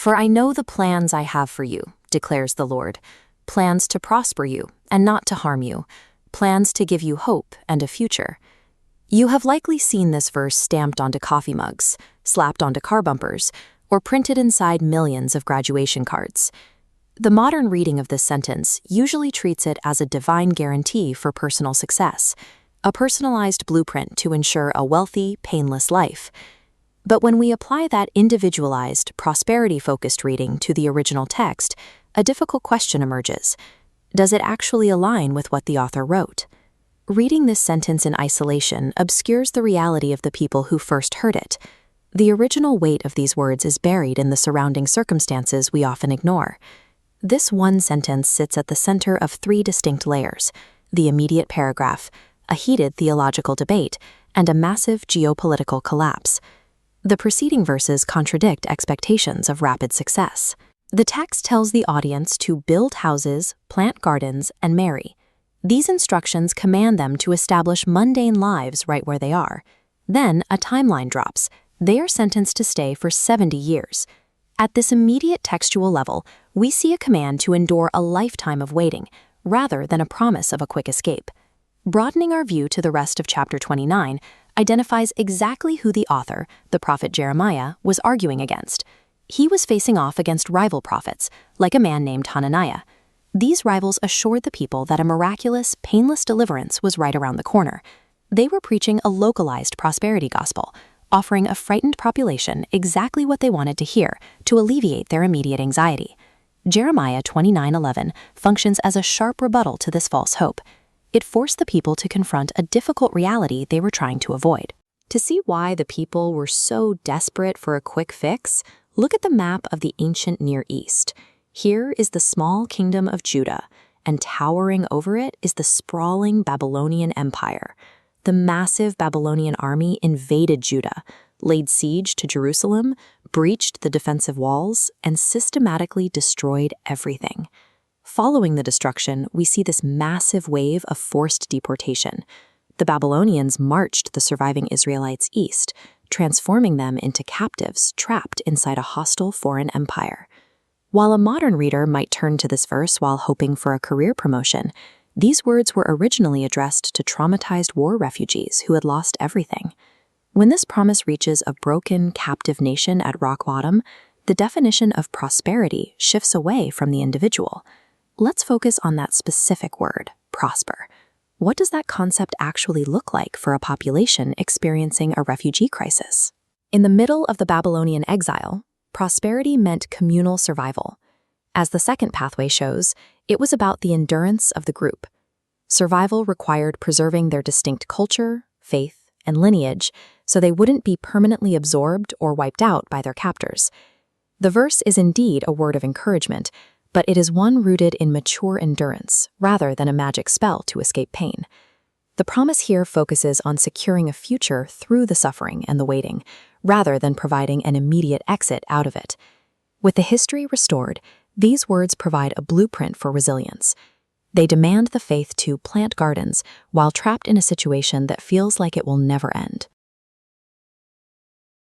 For I know the plans I have for you, declares the Lord, plans to prosper you and not to harm you, plans to give you hope and a future. You have likely seen this verse stamped onto coffee mugs, slapped onto car bumpers, or printed inside millions of graduation cards. The modern reading of this sentence usually treats it as a divine guarantee for personal success, a personalized blueprint to ensure a wealthy, painless life. But when we apply that individualized, prosperity-focused reading to the original text, a difficult question emerges. Does it actually align with what the author wrote? Reading this sentence in isolation obscures the reality of the people who first heard it. The original weight of these words is buried in the surrounding circumstances we often ignore. This one sentence sits at the center of three distinct layers: the immediate paragraph, a heated theological debate, and a massive geopolitical collapse. The preceding verses contradict expectations of rapid success. The text tells the audience to build houses, plant gardens, and marry. These instructions command them to establish mundane lives right where they are. Then a timeline drops. They are sentenced to stay for 70 years. At this immediate textual level, we see a command to endure a lifetime of waiting, rather than a promise of a quick escape. Broadening our view to the rest of chapter 29 identifies exactly who the author, the prophet Jeremiah, was arguing against. He was facing off against rival prophets, like a man named Hananiah. These rivals assured the people that a miraculous, painless deliverance was right around the corner. They were preaching a localized prosperity gospel, offering a frightened population exactly what they wanted to hear to alleviate their immediate anxiety. Jeremiah 29:11 functions as a sharp rebuttal to this false hope. It forced the people to confront a difficult reality they were trying to avoid. To see why the people were so desperate for a quick fix, look at the map of the ancient Near East. Here is the small kingdom of Judah, and towering over it is the sprawling Babylonian Empire. The massive Babylonian army invaded Judah, laid siege to Jerusalem, breached the defensive walls, and systematically destroyed everything. Following the destruction, we see this massive wave of forced deportation. The Babylonians marched the surviving Israelites east, transforming them into captives trapped inside a hostile foreign empire. While a modern reader might turn to this verse while hoping for a career promotion, these words were originally addressed to traumatized war refugees who had lost everything. When this promise reaches a broken, captive nation at rock bottom, the definition of prosperity shifts away from the individual. Let's focus on that specific word, prosper. What does that concept actually look like for a population experiencing a refugee crisis? In the middle of the Babylonian exile, prosperity meant communal survival. As the second pathway shows, it was about the endurance of the group. Survival required preserving their distinct culture, faith, and lineage so they wouldn't be permanently absorbed or wiped out by their captors. The verse is indeed a word of encouragement, but it is one rooted in mature endurance rather than a magic spell to escape pain. The promise here focuses on securing a future through the suffering and the waiting, rather than providing an immediate exit out of it. With the history restored, these words provide a blueprint for resilience. They demand the faith to plant gardens while trapped in a situation that feels like it will never end.